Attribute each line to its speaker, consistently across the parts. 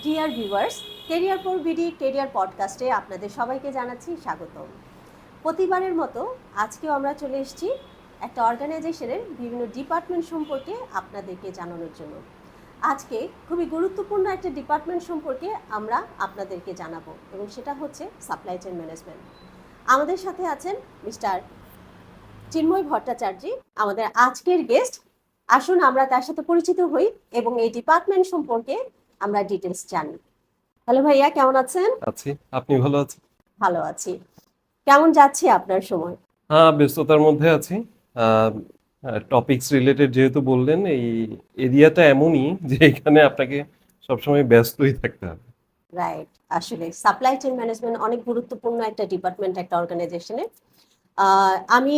Speaker 1: Deer viewers, career for BD career পডকাস্টে আপনাদের সবাইকে জানাচ্ছি স্বাগতম। প্রতিবারের মতো আজকেও আমরা চলে এসেছি একটা অর্গানাইজেশনের বিভিন্ন ডিপার্টমেন্ট সম্পর্কে আপনাদেরকে জানানোর জন্য। আজকে খুবই গুরুত্বপূর্ণ একটা ডিপার্টমেন্ট সম্পর্কে আমরা আপনাদেরকে জানাবো এবং সেটা হচ্ছে সাপ্লাই চেইন ম্যানেজমেন্ট। আমাদের সাথে আছেন মিস্টার চিন্ময় ভট্টাচার্য, আমাদের আজকের গেস্ট। আসুন আমরা তার সাথে পরিচিত হই এবং এই ডিপার্টমেন্ট সম্পর্কে আমরা ডিটেলস জানি। হ্যালো ভাইয়া, কেমন আছেন?
Speaker 2: আছি। আপনি ভালো আছেন?
Speaker 1: ভালো আছি। কেমন যাচ্ছে আপনার সময়?
Speaker 2: হ্যাঁ, ব্যস্ততার মধ্যে আছি। টপিকস রিলেটেড যেহেতু বললেন, এই এরিয়াটা এমনই যে এখানে আপনাকে সবসময় ব্যস্তই থাকতে হবে।
Speaker 1: রাইট, আসলে সাপ্লাই চেইন ম্যানেজমেন্ট অনেক গুরুত্বপূর্ণ একটা ডিপার্টমেন্ট একটা অর্গানাইজেশনে। আমি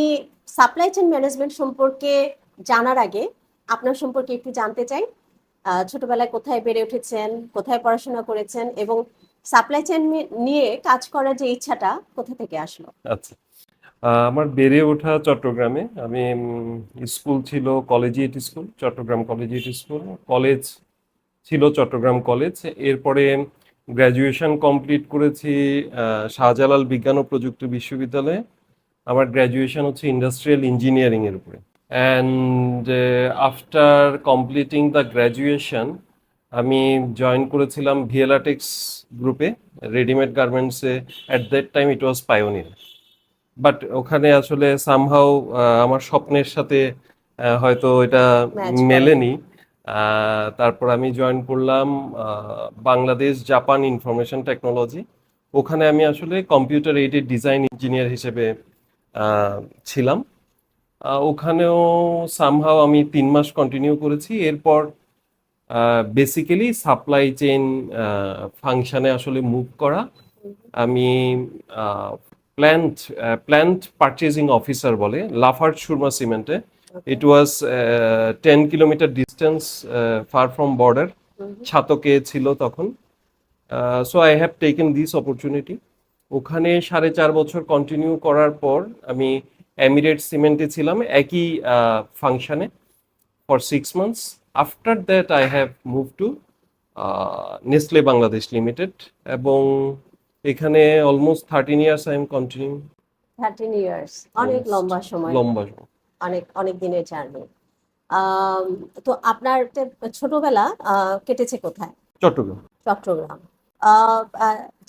Speaker 1: সাপ্লাই চেইন ম্যানেজমেন্ট সম্পর্কে জানার আগে আপনার সম্পর্কে একটু জানতে চাই। ছোটবেলায় কোথায় বেড়ে উঠেছেন, কোথায় পড়াশোনা করেছেন এবং সাপ্লাই চেইন নিয়ে কাজ করার যে ইচ্ছাটা কোথা থেকে আসলো?
Speaker 2: আচ্ছা, আমার বেড়ে ওঠা চট্টগ্রামে। আমি স্কুল ছিল collegiate school, Chittagong collegiate school. College ছিল চট্টগ্রাম কলেজ। এরপরে গ্র্যাজুয়েশন কমপ্লিট করেছি শাহজালাল বিজ্ঞান ও প্রযুক্তি বিশ্ববিদ্যালয়ে। আমার গ্র্যাজুয়েশন হচ্ছে ইন্ডাস্ট্রিয়াল ইঞ্জিনিয়ারিং এর উপরে। And after completing the graduation আমি জয়েন করেছিলাম ভিএলাটেক্স গ্রুপে, রেডিমেড গার্মেন্টসে। At that time it was pioneer, but ওখানে আসলে সামহাউ আমার স্বপ্নের সাথে হয়তো এটা
Speaker 1: ম্যাচ করেনি?
Speaker 2: মেলেনি। তারপর আমি জয়েন করলাম বাংলাদেশ জাপান ইনফরমেশন টেকনোলজি। ওখানে আমি আসলে কম্পিউটার এইডেড ডিজাইন ইঞ্জিনিয়ার হিসেবে ছিলাম। ওখানেও সামহাও আমি 3 মাস কন্টিনিউ করেছি। এরপর বেসিক্যালি সাপ্লাই চেইন ফাংশনে আসলে মুভ করা। আমি প্ল্যান্ট প্ল্যান্ট পারচেজিং অফিসার বলে লাফার্জ সুরমা সিমেন্টে। It was 10 kilometre distance far from border. ছাতকে ছিল তখন। So I have taken this opportunity. ওখানে 4.5 বছর কন্টিনিউ করার পর আমি এমিরেট সিমেন্টে ছিলাম একই ফাংশনে for 6 months. After that I have move to Nestle Bangladesh limited, এবং এখানে almost 13 years I am continue.
Speaker 1: 13 years, অনেক লম্বা সময়,
Speaker 2: লম্বা।
Speaker 1: অনেক অনেক দিনের জার্নি। তো আপনার ছোটবেলা কেটেছে কোথায়?
Speaker 2: চট্টগ্রাম।
Speaker 1: চট্টগ্রাম।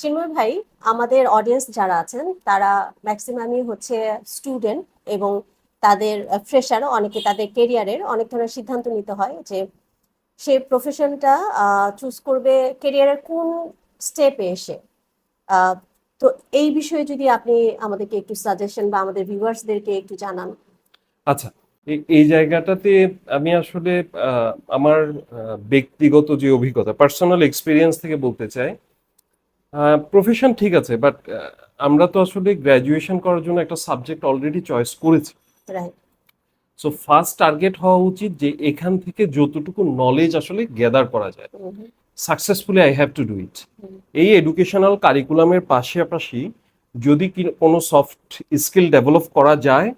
Speaker 1: চিন্ময় ভাই, আমাদের অডিয়েন্স যারা আছেন তারা ম্যাক্সিমামই হচ্ছে স্টুডেন্ট এবং তাদের ফ্রেশার। অনেকে তাদের কেরিয়ারের অনেক ধরনের সিদ্ধান্ত নিতে হয় যে সে প্রফেশনটা চুজ করবে কেরিয়ারের কোন স্টেপে এসে। আহ, তো এই বিষয়ে যদি আপনি আমাদেরকে একটু সাজেশন বা আমাদের ভিউয়ার্সদেরকে একটু জানান।
Speaker 2: আচ্ছা, এই জায়গাটাতে আমি আসলে আমার ব্যক্তিগত যে অভিজ্ঞতা, পার্সোনাল এক্সপিরিয়েন্স থেকে বলতে চাই। প্রফেশন ঠিক আছে, বাট আমরা তো আসলে গ্র্যাজুয়েশন করার জন্য একটা সাবজেক্ট অলরেডি চয়েস করেছি।
Speaker 1: রাইট।
Speaker 2: সো ফার্স্ট টার্গেট হওয়া উচিত যে এখান থেকে যতটুকু নলেজ আসলে গ্যাদার করা যায় successfully I have to do it. এই এডুকেশনাল কারিকুলামের পাশাপাশি যদি কোনো সফট স্কিল ডেভেলপ করা যায়,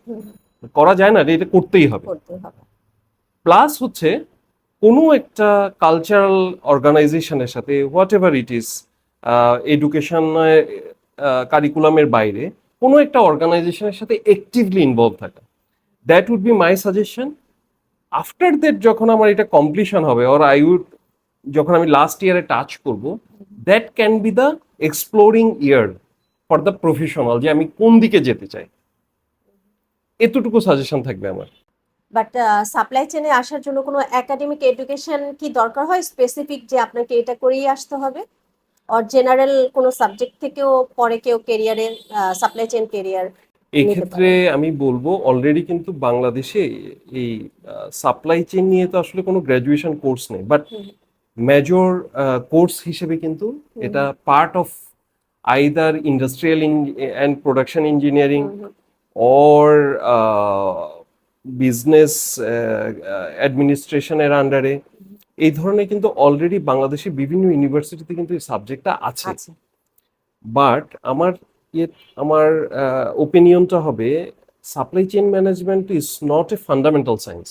Speaker 2: না, এটা করতেই হবে। প্লাস হচ্ছে কোনো একটা কালচারাল অর্গানাইজেশনের সাথে, whatever it is, education কারিকুলামের বাইরে কোনো একটা অর্গানাইজেশনের সাথে অ্যাক্টিভলি ইনভলভ থাকা, that would be my suggestion. After that যখন আমার এটা কমপ্লিশন হবে, অর আই উড, যখন আমি লাস্ট ইয়ারে টাচ করব, that can be the exploring year for the professional, যে আমি কোন দিকে যেতে চাই। এতটুকু সাজেশন থাকবে আমার।
Speaker 1: বাট সাপ্লাই চেনে আসার জন্য কোনো একাডেমিক এডুকেশন কি দরকার হয় স্পেসিফিক যে আপনাকে এটা করেই আসতে হবে, অর জেনারেল কোনো সাবজেক্ট থেকেও পরে কেউ কেরিয়ারে সাপ্লাই চেন কেরিয়ার
Speaker 2: এই
Speaker 1: নিতে
Speaker 2: ক্ষেত্রে
Speaker 1: পারে?
Speaker 2: আমি বলবো অলরেডি কিন্তু বাংলাদেশে এই সাপ্লাই চেইন নিয়ে তো আসলে কোনো গ্র্যাজুয়েশন কোর্স নেই, বাট মেজর কোর্স হিসেবে কিন্তু এটা part of either industrial and production engineering or business অ্যাডমিনিস্ট্রেশনের আন্ডারে। এই ধরনের কিন্তু অলরেডি বাংলাদেশে বিভিন্ন ইউনিভার্সিটিতে কিন্তু এই সাবজেক্টটা আছে। বাট আমার ওপিনিয়নটা হবে, supply chain management is not a fundamental science.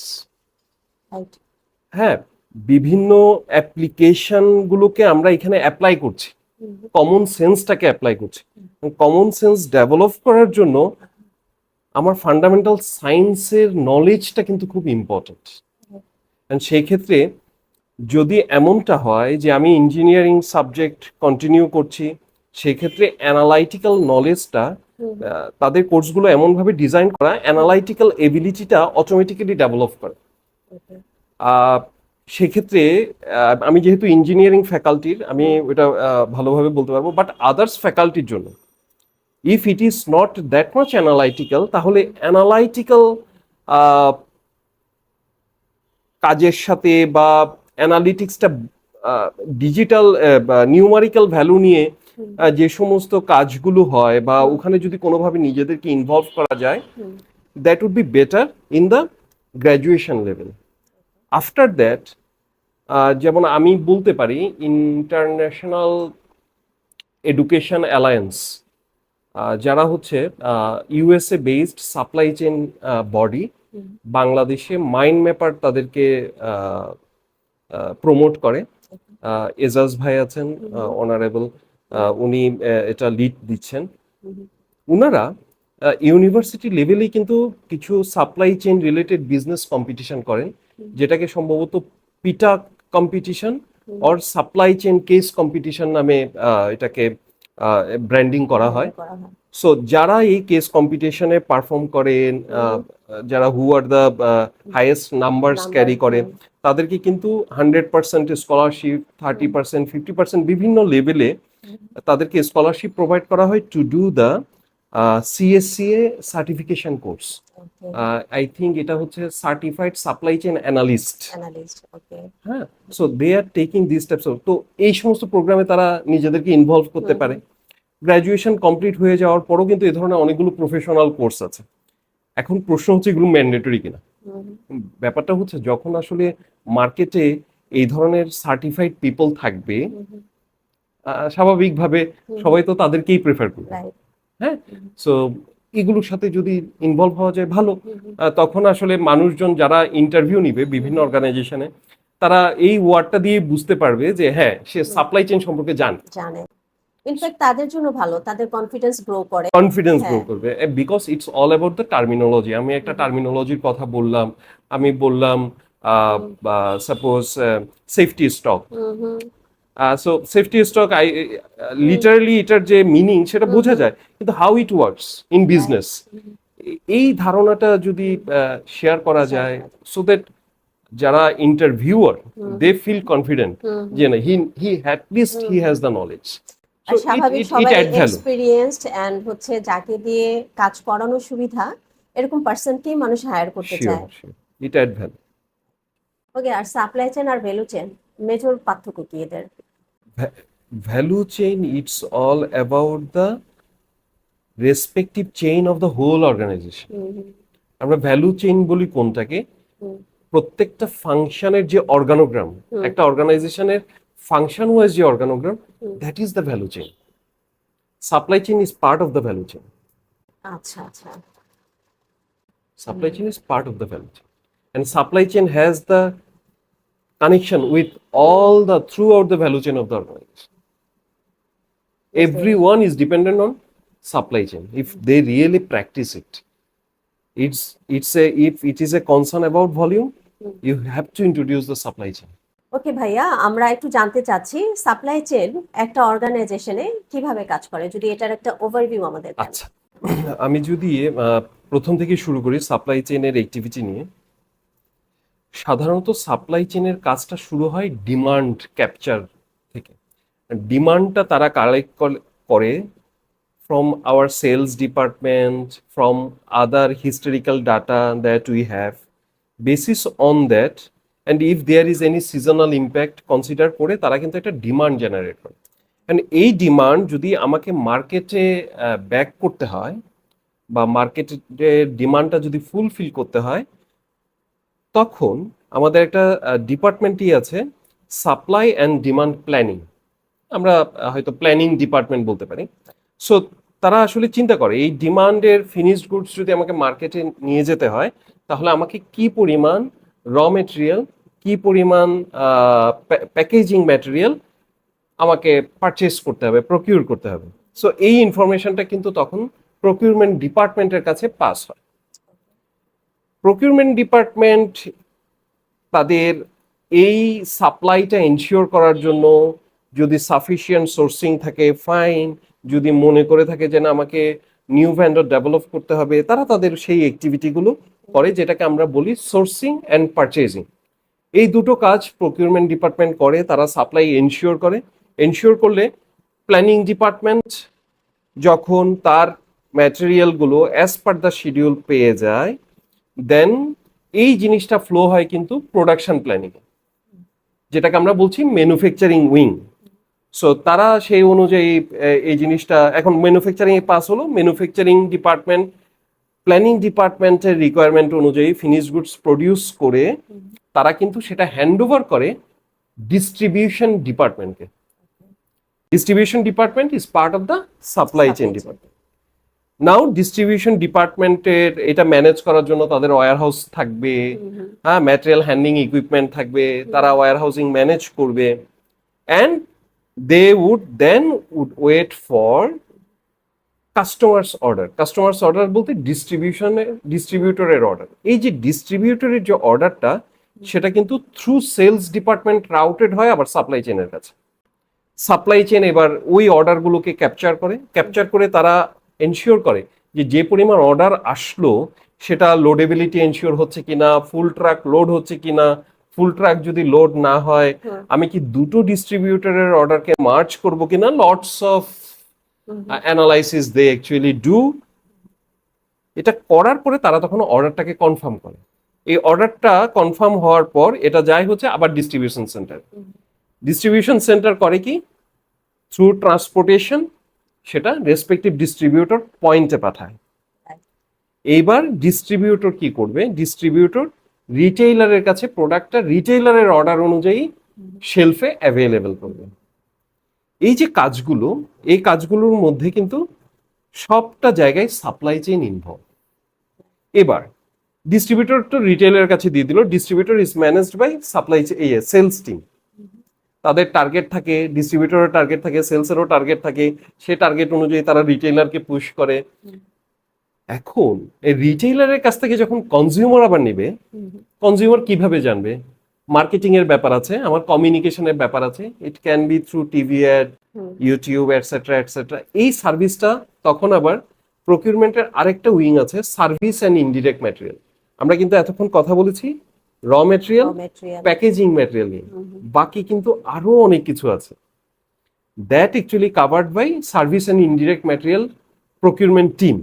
Speaker 2: হ্যাঁ, বিভিন্ন অ্যাপ্লিকেশনগুলোকে আমরা এখানে অ্যাপ্লাই করছি, কমন সেন্সটাকে অ্যাপ্লাই করছি। কমন সেন্স ডেভেলপ করার জন্য আমার ফান্ডামেন্টাল সায়েন্সের নলেজটা কিন্তু খুব ইম্পর্টেন্ট। সেই ক্ষেত্রে যদি এমনটা হয় যে আমি ইঞ্জিনিয়ারিং সাবজেক্ট কন্টিনিউ করছি, সেক্ষেত্রে অ্যানালাইটিক্যাল নলেজটা, তাদের কোর্সগুলো এমনভাবে ডিজাইন করা অ্যানালাইটিক্যাল এবিলিটিটা অটোমেটিক্যালি ডেভেলপ করে। আহ, সেক্ষেত্রে আমি যেহেতু ইঞ্জিনিয়ারিং ফ্যাকাল্টির, আমি ওটা ভালোভাবে বলতে পারবো, বাট আদার্স ফ্যাকাল্টির জন্য if it is not that much analytical, তাহলে অ্যানালাইটিক্যাল কাজের সাথে বা অ্যানালিটিক্সটা ডিজিটাল নিউমারিক্যাল ভ্যালু নিয়ে যে সমস্ত কাজগুলো হয়, বা ওখানে যদি কোনোভাবে নিজেদেরকে ইনভলভ করা যায়, that would be better in the graduation level. After that, যেমন আমি বলতে পারি ইন্টারন্যাশনাল এডুকেশন অ্যালায়েন্স, যারা হচ্ছে USA based supply chain body, বাংলাদেশে মাইন্ড ম্যাপার তাদেরকে প্রমোট করে। এজাজ ভাই আছেন অনারেবল, উনি এটা লিড দিচ্ছেন। উনারা ইউনিভার্সিটি লেভেলেই কিন্তু কিছু supply chain related business competition করেন, যেটাকে সম্ভবত পিটা competition or supply chain case competition নামে এটাকে ব্র্যান্ডিং করা হয়। সো যারা এই কেস কম্পিটিশনে পারফর্ম করেন, যারা who are the highest numbers carry করে, তাদেরকে কিন্তু 100% স্কলারশিপ, 30%, 50% বিভিন্ন লেভেলে তাদেরকে স্কলারশিপ প্রোভাইড করা হয় to do the CSCA certification course. I think এটা হচ্ছে সার্টিফাইড সাপ্লাই চেইন অ্যানালিস্ট। হ্যাঁ, so they are taking this types of, তো এই সমস্ত প্রোগ্রামে তারা নিজেদেরকে ইনভলভ করতে পারে। গ্র্যাজুয়েশন কমপ্লিট হয়ে যাওয়ার পরও কিন্তু এই ধরনের অনেকগুলো প্রফেশনাল কোর্স আছে। এখন প্রশ্ন হচ্ছে এগুলো ম্যান্ডেটরি কিনা। ব্যাপারটা হচ্ছে যখন আসলে মার্কেটে এই ধরনের সার্টিফাইড পিপল থাকবে, স্বাভাবিকভাবে সবাই তো তাদেরকেই প্রেফার করবে। হ্যাঁ, সো এগুলোর সাথে যদি ইনভলভ হওয়া যায় ভালো। তখন আসলে মানুষজন যারা ইন্টারভিউ নিবে বিভিন্ন অর্গানাইজেশনে, তারা এই ওয়ার্ডটা দিয়ে বুঝতে পারবে যে হ্যাঁ, সে সাপ্লাই চেইন সম্পর্কে জানে।
Speaker 1: ইনফ্যাক্ট তাদের জন্য ভালো, তাদের কনফিডেন্স গ্রো
Speaker 2: করবে, because it's all about the terminology. আমি একটা টার্মিনোলজির কথা বললাম, আমি বললাম suppose safety stock. So safety stock, literally এটার যে মিনিং সেটা বোঝা যায়, কিন্তু how it works in business, এই ধারণাটা যদি শেয়ার করা যায়, সো দ্যাট যারা ইন্টারভিউয়ার দে ফিল কনফিডেন্ট যে না, হি at least he has the knowledge.
Speaker 1: স্বাভাবিক সবাই এক্সপেরিয়েন্সড এন্ড হচ্ছে যাকে দিয়ে কাজ করানো সুবিধা, এরকম পারসনকেই মানুষ হায়ার করতে চায়।
Speaker 2: It add value.
Speaker 1: ওকে, আর সাপ্লাই চেইন আর ভ্যালু চেইন মেজর পার্থক্য কি এদের?
Speaker 2: Value chain, it's all about the respective chain of the whole organization. আমরা ভ্যালু চেইন বলি কোনটাকে? প্রত্যেকটা ফাংশনের যে অর্গানোগ্রাম, একটা অর্গানাইজেশনের ফাংশন ওয়াইজ যে organogram, that is the value chain. Supply chain is part of the value chain.
Speaker 1: আচ্ছা আচ্ছা,
Speaker 2: supply chain is part of the value chain, and supply chain has the connection with all the throughout the value chain of the organization. Everyone is dependent on supply chain if they really practice it. If it is a concern about volume, you have to introduce the supply chain.
Speaker 1: ওকে ভাইয়া, আমরা একটু জানতে চাচ্ছি supply chain একটা অর্গানাইজেশনে কিভাবে কাজ করে, যদি এটার একটা ওভারভিউ আমাদের দেন।
Speaker 2: আচ্ছা, আমি যদি প্রথম থেকে শুরু করি সাপ্লাই চেইনের অ্যাক্টিভিটি নিয়ে। সাধারণত সাপ্লাই চেইনের কাজটা শুরু হয় ডিমান্ড ক্যাপচার থেকে। ডিমান্ডটা তারা কালেক্ট করে from our sales department, from other historical data that we have. Basis on that, and if there is any seasonal impact consider করে তারা কিন্তু একটা ডিমান্ড জেনারেট করে। and এই ডিমান্ড যদি আমাকে মার্কেটে ব্যাক করতে হয়, বা মার্কেটে ডিমান্ডটা যদি ফুলফিল করতে হয়, তখন আমাদের একটা ডিপার্টমেন্টই আছে, সাপ্লাই অ্যান্ড ডিমান্ড প্ল্যানিং। আমরা হয়তো প্ল্যানিং ডিপার্টমেন্ট বলতে পারি। সো তারা আসলে চিন্তা করে এই ডিমান্ডের ফিনিশড গুডস যদি আমাকে মার্কেটে নিয়ে যেতে হয়, তাহলে আমাকে কি পরিমাণ র মেটেরিয়াল কি পরিমাণ প্যাকেজিং ম্যাটেরিয়াল আমাকে পারচেস করতে হবে, প্রকিউর করতে হবে। সো এই ইনফরমেশনটা কিন্তু তখন প্রকিউরমেন্ট ডিপার্টমেন্টের কাছে পাস হয়। প্রকিউরমেন্ট ডিপার্টমেন্ট তাদের এই সাপ্লাইটা এনশিওর করার জন্য যদি সাফিসিয়েন্ট সোর্সিং থাকে ফাইন, যদি মনে করে থাকে যে না আমাকে নিউ ভেন্ডর ডেভেলপ করতে হবে, তারা তাদের সেই অ্যাক্টিভিটিগুলো করে, যেটাকে আমরা বলি সোর্সিং অ্যান্ড পারচেজিং। এই দুটো কাজ প্রকিউরমেন্ট ডিপার্টমেন্ট করে, তারা সাপ্লাই এনশিওর করে। এনশিওর করলে প্ল্যানিং ডিপার্টমেন্ট যখন তার ম্যাটেরিয়ালগুলো অ্যাজ পার দ্য শিডিউল পেয়ে যায়, দেন এই জিনিসটা ফ্লো হয় কিন্তু প্রোডাকশন প্ল্যানিং, যেটাকে আমরা বলছি ম্যানুফ্যাকচারিং উইং। সো তারা সেই অনুযায়ী এই জিনিসটা এখন ম্যানুফ্যাকচারিং এ পাস হলো, ম্যানুফ্যাকচারিং ডিপার্টমেন্ট প্ল্যানিং ডিপার্টমেন্টের রিকোয়ারমেন্ট অনুযায়ী ফিনিশ গুডস প্রডিউস করে তারা কিন্তু সেটা হ্যান্ড ওভার করে ডিস্ট্রিবিউশন ডিপার্টমেন্টকে। Distribution department is part of the supply chain department. Now distribution ডিপার্টমেন্টের এটা ম্যানেজ করার জন্য তাদের ওয়্যার হাউস থাকবে, হ্যাঁ, ম্যাটেরিয়াল হ্যান্ডলিং ইকুইপমেন্ট থাকবে, তারা ওয়্যার হাউসিং ম্যানেজ করবে, and they would wait for customers order. Customers order বলতে ডিস্ট্রিবিউটরের অর্ডার। এই যে ডিস্ট্রিবিউটরের যে অর্ডারটা, সেটা কিন্তু থ্রু সেলস ডিপার্টমেন্ট রাউটেড হয় আবার সাপ্লাই চেনের কাছে। সাপ্লাই চেন এবার ওই অর্ডারগুলোকে ক্যাপচার করে তারা এনশিওর করে যে যে পরিমাণ অর্ডার আসলো সেটা লোডেবিলিটি এনশিওর হচ্ছে কিনা, ফুল ট্রাক লোড হচ্ছে কিনা। ফুল ট্রাক যদি লোড না হয়, আমি কি দুটো ডিস্ট্রিবিউটরের অর্ডারকে মার্চ করব কিনা, lots of analysis they actually do. এটা করার পরে তারা তখন অর্ডারটাকে কনফার্ম করে। এই অর্ডারটা কনফার্ম হওয়ার পর এটা যায় হচ্ছে আবার ডিস্ট্রিবিউশন সেন্টার। ডিস্ট্রিবিউশন সেন্টার করে কি, থ্রু ট্রান্সপোর্টেশন সেটা রেসপেক্টিভ ডিস্ট্রিবিউটর পয়েন্টে পাঠায়। এইবার ডিস্ট্রিবিউটর কি করবে, ডিস্ট্রিবিউটর রিটেইলারের কাছে প্রোডাক্টটা রিটেইলারের অর্ডার অনুযায়ী শেলফে অ্যাভেলেবেল করবে। এই যে কাজগুলো, এই কাজগুলোর মধ্যে কিন্তু সবটা জায়গায় সাপ্লাই চেইন ইনভলভ। এবার ডিস্ট্রিবিউটর তো রিটেইলারের কাছে দিয়ে দিল, distributor is managed by supply sales team. তাদের টার্গেট থাকে, ডিস্ট্রিবিউটরের টার্গেট থাকে, সেলসেরও টার্গেট থাকে, সে টার্গেট অনুযায়ী তারা রিটেইলারকে পুশ করে। এখন এই রিটেইলারের কাছ থেকে যখন কনজিউমার আবার নেবে, কনজিউমার কিভাবে জানবে? মার্কেটিং এর ব্যাপার আছে, আমার কমিউনিকেশনের ব্যাপার আছে, it can be through TV ad, YouTube etcetera etcetera. এই সার্ভিসটা তখন আবার প্রকিউরমেন্টের আরেকটা উইং আছে, সার্ভিস অ্যান্ড ইনডিরেক্ট ম্যাটেরিয়াল। আমরা কিন্তু এতক্ষণ কথা বলেছি র ম্যাটেরিয়াল, প্যাকেজিং ম্যাটেরিয়াল নিয়ে, বাকি কিন্তু আরো অনেক কিছু আছে that actually covered by service and indirect material procurement team.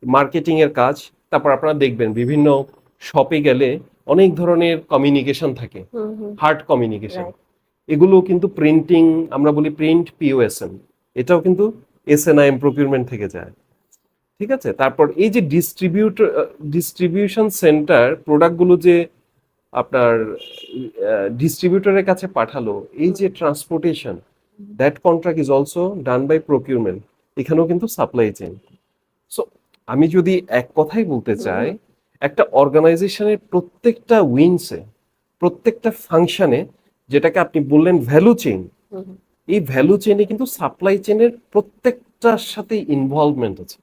Speaker 2: Marketing এর কাজ, তারপর আপনারা দেখবেন বিভিন্ন শপে গেলে অনেক ধরনের কমিউনিকেশন থাকে, হার্ড কমিউনিকেশন, এগুলো কিন্তু প্রিন্টিং, আমরা বলি প্রিন্ট পিওএসএম, এটাও কিন্তু এসএনআইএম প্রকিউরমেন্ট থেকে যায়। ঠিক আছে, তারপর এই যে ডিস্ট্রিবিউশন সেন্টার প্রোডাক্টগুলো যে আপনার ডিস্ট্রিবিউটরের কাছে পাঠালো, এই যে transportation, that contract is also done by procurement. এখানেও কিন্তু সাপ্লাই চেইন। সো আমি যদি এক কথাই বলতে চাই, একটা অর্গানাইজেশনের প্রত্যেকটা উইংসে, প্রত্যেকটা ফাংশনে, যেটাকে আপনি বললেন ভ্যালু চেইন, এই ভ্যালু চেইনে কিন্তু সাপ্লাই চেইনের প্রত্যেকটার সাথে ইনভলভমেন্ট আছে,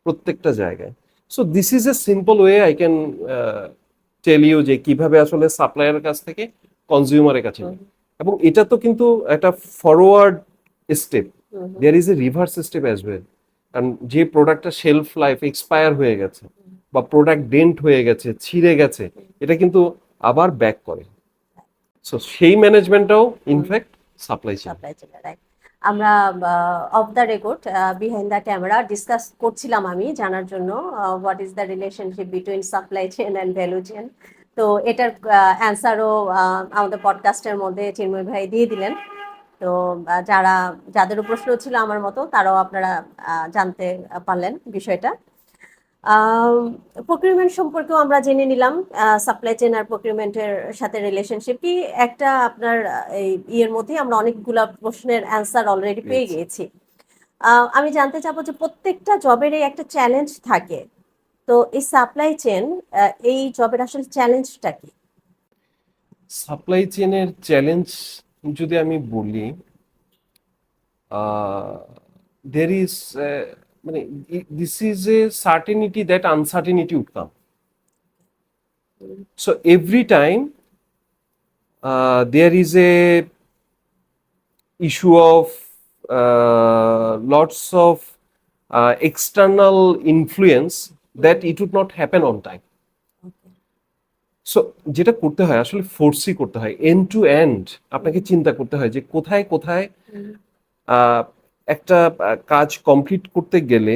Speaker 2: প্রত্যেকটা জায়গায়। So this is a simple way I can tell you যে কিভাবে আসলে সাপ্লায়ারের কাছ থেকে কনজিউমারের কাছে। এবং এটা তো কিন্তু একটা forward step, there is a reverse step as well. কারণ যে প্রোডাক্টটা শেলফ লাইফ এক্সপায়ার হয়ে গেছে বা প্রোডাক্ট ডেন্ট হয়ে গেছে, ছিঁড়ে গেছে, এটা কিন্তু আবার ব্যাক করে। সো সেই ম্যানেজমেন্টটাও ইনফ্যাক্ট সাপ্লাই চেইন।
Speaker 1: আমরা of the record behind the camera discuss করছিলাম আমি জানার জন্য what is the relationship between supply chain and value chain. তো এটার অ্যান্সারও আমাদের পডকাস্টের মধ্যে চিন্ময় ভাই দিয়ে দিলেন। তো যাদেরও প্রশ্ন ছিল আমার মতো, তারাও আপনারা জানতে পারলেন বিষয়টা। প্রকিউরমেন্ট সম্পর্কেও আমরা জেনে নিলাম, সাপ্লাই চেইন আর প্রকিউরমেন্টের সাথে রিলেশনশিপ কি। একটা আপনার এই ইয়ের মধ্যে আমরা অনেকগুলা প্রশ্নের অ্যান্সার অলরেডি পেয়ে গিয়েছি। আমি জানতে চাবো যে প্রত্যেকটা জবেরই একটা চ্যালেঞ্জ থাকে, তো এই সাপ্লাই চেইন এই জবের আসলে চ্যালেঞ্জটা কি?
Speaker 2: সাপ্লাই চেনের চ্যালেঞ্জ যদি আমি বলি, দের ইজ মানে this is a certainty that uncertainty would come. So every time there is a issue of lots of external influence that it would not happen on time. So যেটা করতে হয় আসলে ফোর্সই করতে হয়, এন্ড টু এন্ড আপনাকে চিন্তা করতে হয় যে কোথায় কোথায় আহ, একটা কাজ কমপ্লিট করতে গেলে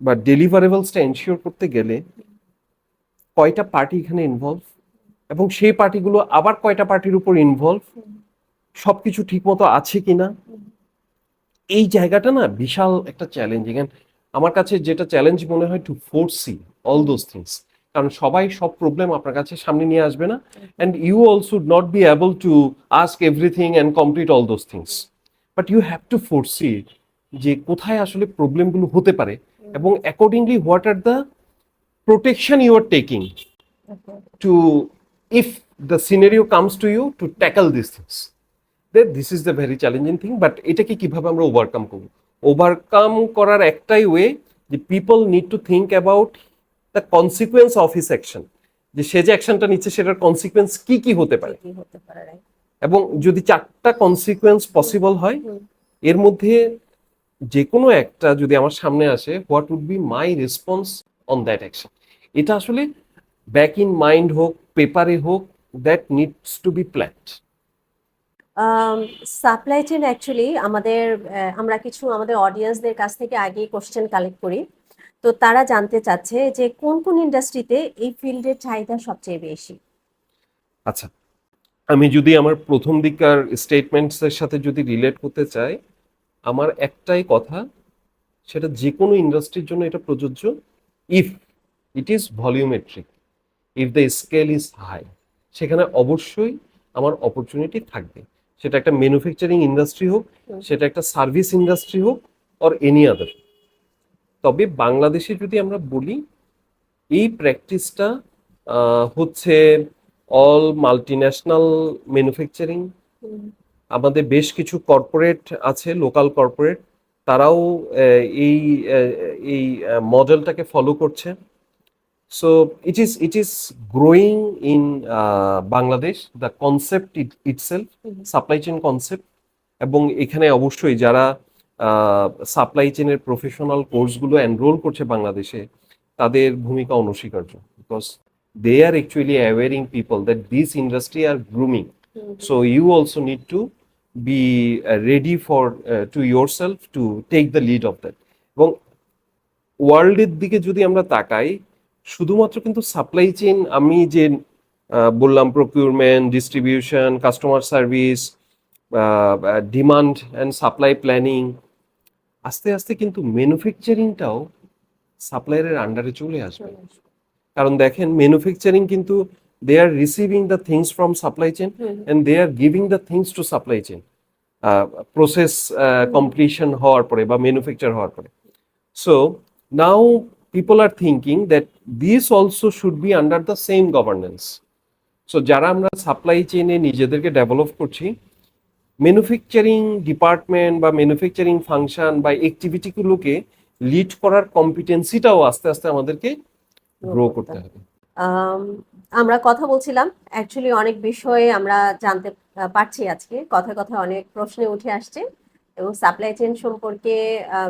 Speaker 2: বা ডেলিভারেবলসটা এনশিওর করতে গেলে কয়টা পার্টি এখানে ইনভলভ, এবং সেই পার্টিগুলো আবার কয়টা পার্টির উপর ইনভলভ, সবকিছু ঠিক মতো আছে কিনা। এই জায়গাটা না বিশাল একটা চ্যালেঞ্জিং, এন্ড আমার কাছে যেটা চ্যালেঞ্জ মনে হয় to foresee all those things, কারণ সবাই সব প্রবলেম আপনার কাছে সামনে নিয়ে আসবে না, and you also not be able to ask everything and complete all those things, but you have to foresee যে কোথায় আসলে প্রবলেমগুলো হতে পারে, এবং accordingly what are the protection you are taking to, if the scenario comes to you, to tackle these things. Then this is the very challenging thing, but এটাকে কিভাবে আমরা ওভারকাম করব? ওভারকাম করার একটাই ওয়ে যে people need to think about the consequence of his action, যে সে যে অ্যাকশনটা নিচ্ছে সেটার কনসিকুয়েন্স কি কি হতে পারে,
Speaker 1: কি হতে পারে, right?
Speaker 2: এবং যদি চারটা কনসিকুয়েন্স পসিবল হয় এর মধ্যে যে কোনো একটা যদি আমার সামনে আসে, what would be my response on that action, এটা আসলে ব্যাক ইন মাইন্ড হোক, পেপারে হোক, that needs to be planned.
Speaker 1: Supply chain actually আমাদের আমরা কিছু আমাদের অডিয়েন্সদের কাছ থেকে আগেই কোশ্চেন কালেক্ট করি, তো তারা জানতে চাচ্ছে যে কোন কোন ইন্ডাস্ট্রিতে এই ফিল্ডের চাহিদা সবচেয়ে বেশি।
Speaker 2: আচ্ছা, আমি যদি আমার প্রথম দিককার স্টেটমেন্টসের সাথে যদি রিলেট করতে চাই, আমার একটাই কথা, সেটা যে কোনো ইন্ডাস্ট্রির জন্য এটা প্রযোজ্য, if it is volumetric, if the scale is high, সেখানে অবশ্যই আমার অপরচুনিটি থাকবে। সেটা একটা ম্যানুফ্যাকচারিং ইন্ডাস্ট্রি হোক, সেটা একটা সার্ভিস ইন্ডাস্ট্রি হোক, অর এনি আদার। তবে বাংলাদেশে যদি আমরা বলি, এই প্র্যাকটিসটা হচ্ছে অল মাল্টিন্যাশনাল ম্যানুফ্যাকচারিং, আমাদের বেশ কিছু কর্পোরেট আছে, লোকাল কর্পোরেট, তারাও এই এই মডেলটাকে ফলো করছে। So it is growing in Bangladesh, the concept itself, supply chain concept. এবং এখানে অবশ্যই যারা সাপ্লাই চেইনের প্রফেশনাল কোর্সগুলো এনরোল করছে বাংলাদেশে, তাদের ভূমিকা অনস্বীকার্য, because they are actually awaring people that this industry are grooming. So you also need to be ready for to yourself to take the lead of that. এবং ওয়ার্ল্ডের দিকে যদি আমরা তাকাই, শুধুমাত্র কিন্তু সাপ্লাই চেইন, আমি যে বললাম procurement, distribution, customer service, demand and supply planning, আস্তে আস্তে কিন্তু ম্যানুফ্যাকচারিংটাও সাপ্লায়ারের আন্ডারে চলে আসবে। কারণ দেখেন, ম্যানুফ্যাকচারিং কিন্তু they are receiving the things from supply chain and they are giving the things to supply chain, process completion হওয়ার পরে বা ম্যানুফ্যাকচার হওয়ার পরে। So now people are thinking that this also should be under the same governance. So যারা আমরা supply চেইনে নিজেদেরকে develop করছি, manufacturing department বা ম্যানুফ্যাকচারিং ফাংশন বা অ্যাক্টিভিটিগুলোকে লিড করার কম্পিটেন্সিটাও আস্তে আস্তে আমাদেরকে গ্রো করতে হবে।
Speaker 1: আমরা কথা বলছিলাম, অ্যাকচুয়ালি অনেক বিষয়ে আমরা জানতে পারছি আজকে, কথায় কথায় অনেক প্রশ্নে উঠে আসছে, এবং সাপ্লাই চেইন সম্পর্কে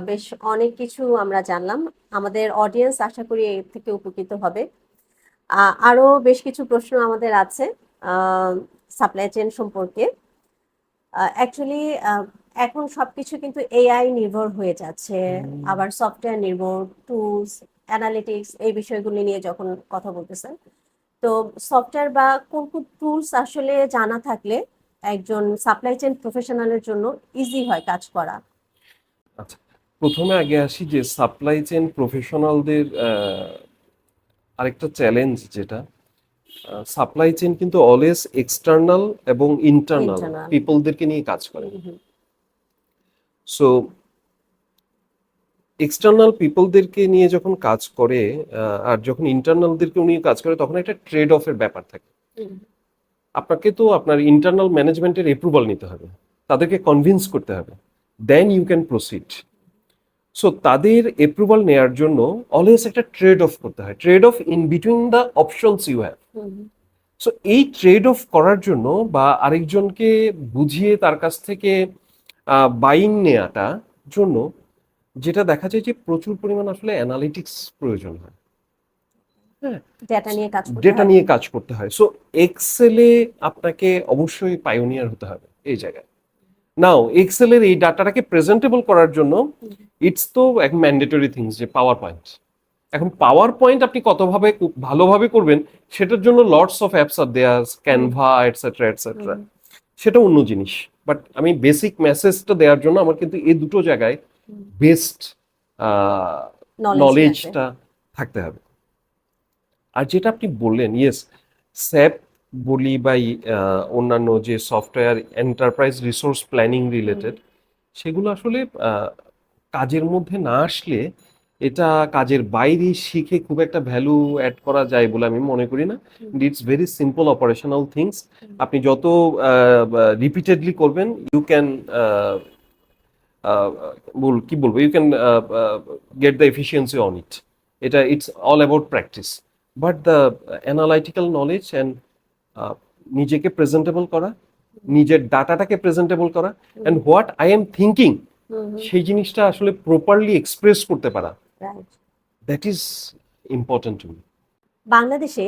Speaker 1: বেশ অনেক কিছু আমরা জানলাম। আমাদের অডিয়েন্স আশা করি এর থেকে উপকৃত হবে। আরো বেশ কিছু প্রশ্ন আমাদের আছে সাপ্লাই চেইন সম্পর্কে। অ্যাকচুয়ালি এখন সবকিছু কিন্তু এআই নির্ভর হয়ে যাচ্ছে, আবার সফটওয়্যার নির্ভর, টুলস, অ্যানালিটিক্স, এই বিষয়গুলি নিয়ে যখন কথা বলতেছেন, তো সফটওয়্যার বা কোন কোন টুলস আসলে জানা থাকলে একজন সাপ্লাই চেইন প্রফেশনালের জন্য ইজি হয় কাজ করা।
Speaker 2: আচ্ছা, প্রথমে আগে আসি যে সাপ্লাই চেইন প্রফেশনালদের আরেকটা চ্যালেঞ্জ, যেটা সাপ্লাই চেইন কিন্তু অলওয়েজ এক্সটার্নাল এবং ইন্টারনাল
Speaker 1: Internal.
Speaker 2: পিপলদেরকে নিয়ে কাজ করে। সো এক্সটার্নাল পিপলদেরকে নিয়ে যখন কাজ করে আর যখন ইন্টারনালদেরকে নিয়ে কাজ করে, তখন একটা ট্রেড অফের ব্যাপার থাকে। আপনাকে তো আপনার ইন্টারনাল ম্যানেজমেন্টের অ্যাপ্রুভাল নিতে হবে, তাদেরকে কনভিন্স করতে হবে, then you can proceed. So তাদের অ্যাপ্রুভাল নেওয়ার জন্য অলওয়েজ একটা ট্রেড অফ করতে হয়, trade off in between the options you have. So এই ট্রেড অফ করার জন্য বা আরেকজনকে বুঝিয়ে তার কাছ থেকে বাইং নেওয়াটা জন্য যেটা দেখা যায় যে প্রচুর পরিমাণ আসলে অ্যানালিটিক্স প্রয়োজন হয়। হ্যাঁ,
Speaker 1: ডেটা নিয়ে কাজ করতে
Speaker 2: ডেটা
Speaker 1: হয়।
Speaker 2: নিয়ে কাজ করতে হয়। সো এক্সেলে আপনাকে অবশ্যই পাইওনিয়ার হতে হবে এই জায়গায়। নাও এক্সেলের এই ডাটাটাকে প্রেজেন্টেবল করার জন্য ইটস তো এক ম্যান্ডেটরি থিংস যে পাওয়ার পয়েন্ট। এখন পাওয়ার পয়েন্ট আপনি কতভাবে ভালোভাবে করবেন সেটার জন্য lots of apps are there, Canva etcetera etcetera, সেটা অন্য জিনিস। বাট আমি বেসিক মেসেজটা দেওয়ার জন্য আমার কিন্তু এই দুটো জায়গায় বেস্ট
Speaker 1: নলেজ লাগবে।
Speaker 2: নলেজটা থাকতে হবে। আর যেটা আপনি বললেন, ইয়েস, স্যাপ বলি বা অন্যান্য যে software enterprise resource planning related, সেগুলো আসলে কাজের মধ্যে না আসলে এটা কাজের বাইরে শিখে খুব একটা ভ্যালু অ্যাড করা যায় বলে আমি মনে করি না। It's very simple operational things. আপনি যত রিপিটেডলি করবেন ইউ ক্যান কি বলবো, you can get the efficiency on it. এটা it's all about practice. But the analytical knowledge and নিজেকে প্রেজেন্টেবল করা, নিজের ডাটাটাকে প্রেজেন্টেবল করা, and what I am thinking সেই জিনিসটা আসলে প্রপারলি এক্সপ্রেস করতে পারা,
Speaker 1: right.
Speaker 2: That is important to me.
Speaker 1: বাংলাদেশে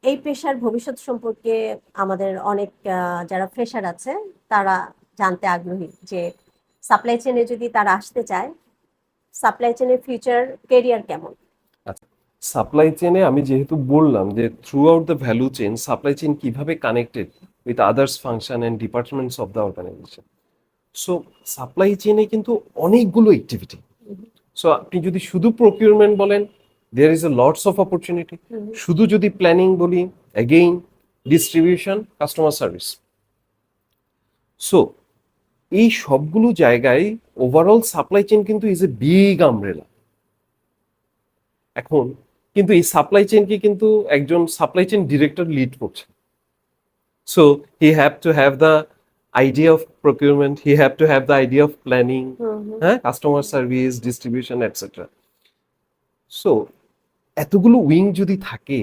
Speaker 1: এই পেশার ভবিষ্যৎ সম্পর্কে আমাদের অনেক যারা ফ্রেশার আছে তারা জানতে আগ্রহী যে সাপ্লাই চেনে যদি তারা আসতে চায়, সাপ্লাই চেনের ফিউচার কেরিয়ার কেমন?
Speaker 2: আচ্ছা, সাপ্লাই চেনে আমি যেহেতু বললাম যে throughout the value chain supply chain কিভাবে connected with others function and departments of the organisation. So supply চেইনে কিন্তু অনেকগুলো অ্যাক্টিভিটি। সো আপনি যদি শুধু প্রকিউরমেন্ট বলেন, there is a lots of opportunity. শুধু যদি প্ল্যানিং বলি, again distribution, customer service. So এই সবগুলো জায়গায় ওভারঅল সাপ্লাই চেইন কিন্তু ইজ এ বিগ আমব্রেলা। এখন কিন্তু এই সাপ্লাই চেইনকে কিন্তু একজন সাপ্লাই চেইন ডিরেক্টর লিড করছে। So he have to have the idea of procurement, he have to have the idea of planning, হ্যাঁ, customer service, distribution etcetera. So এতগুলো wing যদি থাকে,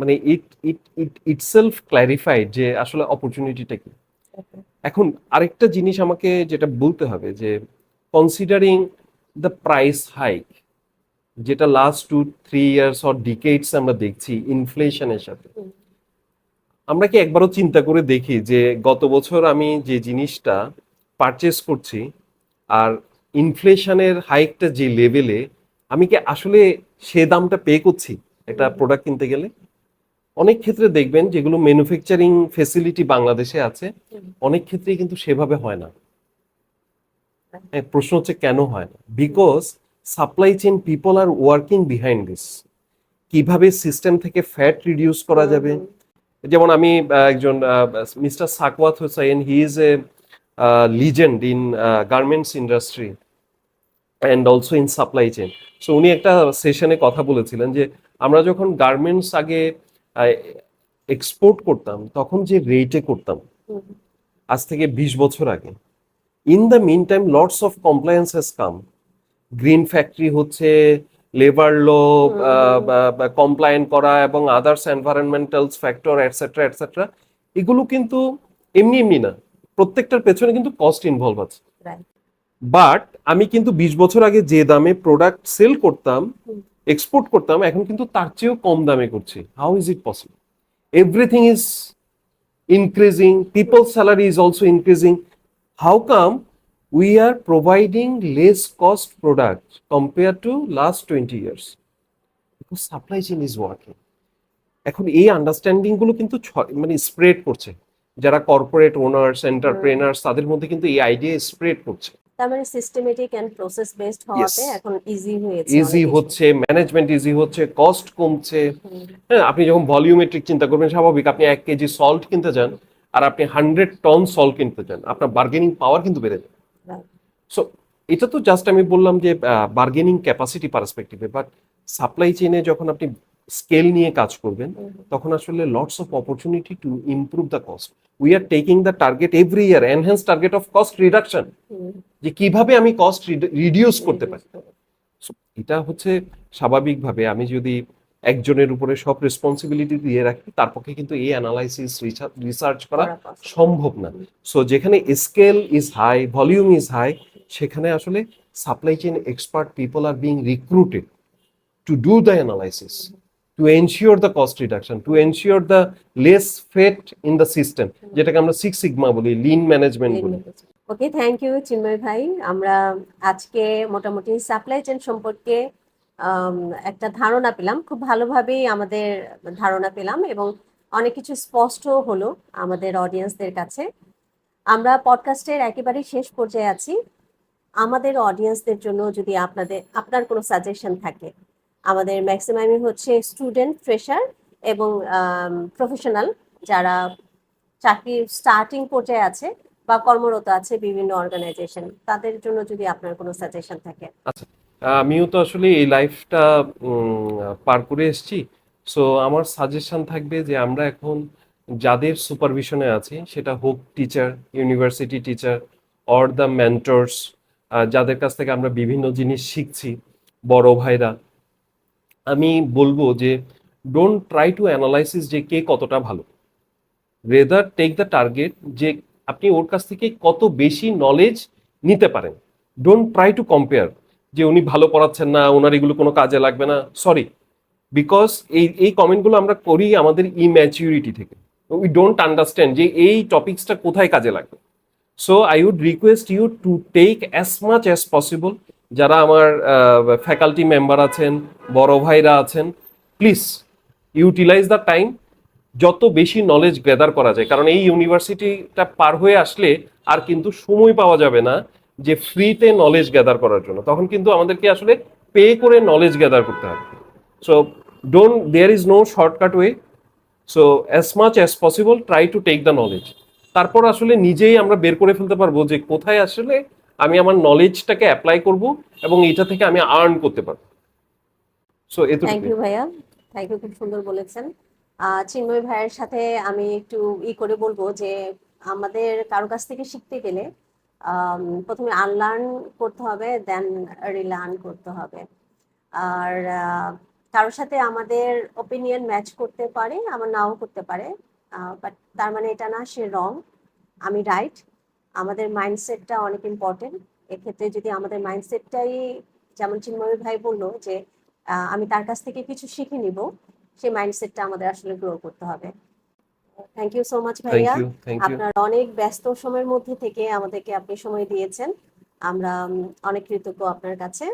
Speaker 2: মানে ইট ইট ইট ইটসেলফ ক্ল্যারিফাইড যে আসলে অপরচুনিটিটা কি। এখন আরেকটা জিনিস আমাকে যেটা বলতে হবে যে কনসিডারিং দ্য প্রাইস হাইক, যেটা লাস্ট 2-3 ইয়ার্স অর ডিকেডস আমরা দেখছি ইনফ্লেশনের সাথে, আমরা কি একবারও চিন্তা করে দেখি যে গত বছর আমি যে জিনিসটা পারচেস করছি আর ইনফ্লেশনের হাইকটা যে লেভেলে, আমি কি আসলে সে দামটা পে করছি একটা প্রোডাক্ট কিনতে গেলে? অনেক ক্ষেত্রে দেখবেন যেগুলো ম্যানুফ্যাকচারিং ফেসিলিটি বাংলাদেশে আছে, অনেক ক্ষেত্রেই কিন্তু সেভাবে হয় না। প্রশ্ন হচ্ছে কেন হয় না? Because supply chain people are working behind this. কিভাবে সিস্টেম থেকে ফ্যাট রিডিউস করা যাবে। যেমন আমি একজন mister Sakhawat Hossain, he is a legend in garments industry and also in supply chain. So উনি একটা সেশনে কথা বলেছিলেন যে আমরা যখন গার্মেন্টস আগে এক্সপোর্ট করতাম তখন যে রেটে করতাম, আজ থেকে 20 বছর আগে, in the mean time lots of compliance has come. Green factory হচ্ছে, লেবার ল কমপ্লায়েন্ট করা এবং others environmental factor etcetera etcetera, এগুলো কিন্তু এমনি এমনি না, প্রত্যেকটার পেছনে কিন্তু কস্ট ইনভলভ আছে। বাট আমি কিন্তু 20 বছর আগে যে দামে প্রোডাক্ট সেল করতাম, এক্সপোর্ট করতাম, এখন কিন্তু তার চেয়েও কম দামে করছি। How is it possible? Everything is increasing, people's salary is also increasing. How come we are providing less cost product compared to last 20 years? Because supply chain is working. এখন এই আন্ডারস্ট্যান্ডিং গুলো কিন্তু মানে স্প্রেড করছে, যারা corporate owners, entrepreneurs, তাদের মধ্যে কিন্তু এই আইডিয়া স্প্রেড করছে।
Speaker 1: তার মানে সিস্টেমেটিক এন্ড প্রসেস বেসড হওয়াতে এখন ইজি হয়েছে,
Speaker 2: ইজি হচ্ছে, ম্যানেজমেন্ট ইজি হচ্ছে, কস্ট কমছে। হ্যাঁ, আপনি যখন ভলিউমেট্রিক চিন্তা করবেন, স্বাভাবিক আপনি 1 কেজি সল্ট কিনতে যান আর আপনি 100 টন সল্ট কিনতে যান, আপনার বার্গেনিং পাওয়ার কিন্তু বেড়ে যায়। সো এটা তো জাস্ট আমি বললাম যে বার্গেনিং ক্যাপাসিটি পার্সপেক্টিভে, বাট সাপ্লাই চেইনে যখন আপনি স্কেল নিয়ে কাজ করবেন, তখন আসলে lots of opportunity to improve the cost. We are taking the target every year, enhance target of cost reduction, যে কিভাবে আমি কস্ট রিডিউস করতে পারি। So, এটা হচ্ছে স্বাভাবিকভাবে আমি যদি একজনের উপরে সব রেসপন্সিবিলিটি দিয়ে রাখি, তার পক্ষে কিন্তু এই অ্যানালাইসিস রিসার্চ করা
Speaker 1: করা possible।
Speaker 2: সম্ভব না। সো যেখানে scale is high, volume is high, সেখানে আসলে supply chain expert people are being recruited to do the analysis, to ensure the cost reduction, to ensure the less fat in the system, যেটাকে আমরা six sigma বলি, lean management বলি।
Speaker 1: Okay, thank you চিন্ময় ভাই। আমরা আজকে মোটামুটি supply chain সম্পর্কে আম, একটা ধারণা পেলাম, খুব ভালোভাবেই আমাদের ধারণা পেলাম এবং অনেক কিছু স্পষ্ট হলো আমাদের অডিয়েন্সদের কাছে। আমরা পডকাস্টের একেবারে শেষ পর্যায়ে আছি। আমাদের অডিয়েন্সদের জন্য যদি আপনার কোনো সাজেশন থাকে, আমাদের ম্যাক্সিমামই হচ্ছে স্টুডেন্ট, ফ্রেশার এবং প্রফেশনাল, যারা চাকরির স্টার্টিং পর্যায়ে আছে বা কর্মরত আছে বিভিন্ন অর্গানাইজেশন, তাদের জন্য যদি আপনার কোনো সাজেশন থাকে।
Speaker 2: আচ্ছা, আমিও তো আসলে এই লাইফটা পার করে এসেছি। সো আমার সাজেশন থাকবে যে আমরা এখন যাদের সুপারভিশনে আছি, সেটা হোক teacher, university teacher, or the mentors, যাদের কাছ থেকে আমরা বিভিন্ন জিনিস শিখছি, বড় ভাইরা, আমি বলবো যে ডোন্ট ট্রাই টু অ্যানালাইসিস যে কে কতটা ভালো, রেদার টেক দ্য টার্গেট যে আপনি ওর কাছ থেকে কত বেশি নলেজ নিতে পারেন। ডোন্ট ট্রাই টু কম্পেয়ার যে উনি ভালো পড়াচ্ছেন না, ওনার এগুলো কোনো কাজে লাগবে না। সরি, বিকজ এই কমেন্টগুলো আমরা করি আমাদের ইম্যাচিউরিটি থেকে। উই ডোন্ট আন্ডারস্ট্যান্ড যে এই টপিকসটা কোথায় কাজে লাগবে। So I would request you to take as much as possible, যারা আমার ফ্যাকাল্টি মেম্বার আছেন, বড় ভাইরা আছেন, প্লিজ ইউটিলাইজ দ্য টাইম, যত বেশি নলেজ গ্যাদার করা যায়। কারণ এই ইউনিভার্সিটিটা পার হয়ে আসলে আর কিন্তু সময় পাওয়া যাবে না যে ফ্রিতে নলেজ গ্যাদার করার জন্য, তখন কিন্তু আমাদেরকে আসলে পে করে নলেজ গ্যাদার করতে হবে। So don't, there is no shortcut way. So as much as possible try to take the knowledge. তারপর আসলে নিজেই আমরা বের করে ফেলতে পারবো যে কোথায় আসলে আমি আমার নলেজটাকে অ্যাপ্লাই করব এবং এটা থেকে আমি আর্ন করতে পারবো। সো
Speaker 1: থ্যাংক
Speaker 2: এতটুকুই।
Speaker 1: ইউ ভাইয়া, থ্যাংক ইউ, খুব সুন্দর বলেছেন। চিন্ময় ভাইয়ের সাথে আমি একটু করে বলবো যে আমাদের কারো কাছ থেকে শিখতে গেলে প্রথমে আনলার্ন করতে হবে, দেন রিলার্ন করতে হবে। আর কারোর সাথে আমাদের ওপিনিয়ন ম্যাচ করতে পারে, আমার নাও করতে পারে, বাট তার মানে এটা না সে রং, আমি রাইট। আমাদের মাইন্ডসেটটা অনেক ইম্পর্টেন্ট। এক্ষেত্রে যদি আমাদের মাইন্ডসেটটাই, যেমন চিন্ময় ভাই বললো যে আমি তার কাছ থেকে কিছু শিখে নিব, সেই মাইন্ডসেটটা আমাদের আসলে গ্রো করতে হবে। Thank you so much
Speaker 2: thank
Speaker 1: ভাইয়া।
Speaker 2: You, thank you.
Speaker 1: আপনার অনেক ব্যস্ত সময়ের মধ্যে থেকে আমাদেরকে আপনি সময় দিয়েছেন, আমরা অনেক কৃতজ্ঞ আপনার কাছে।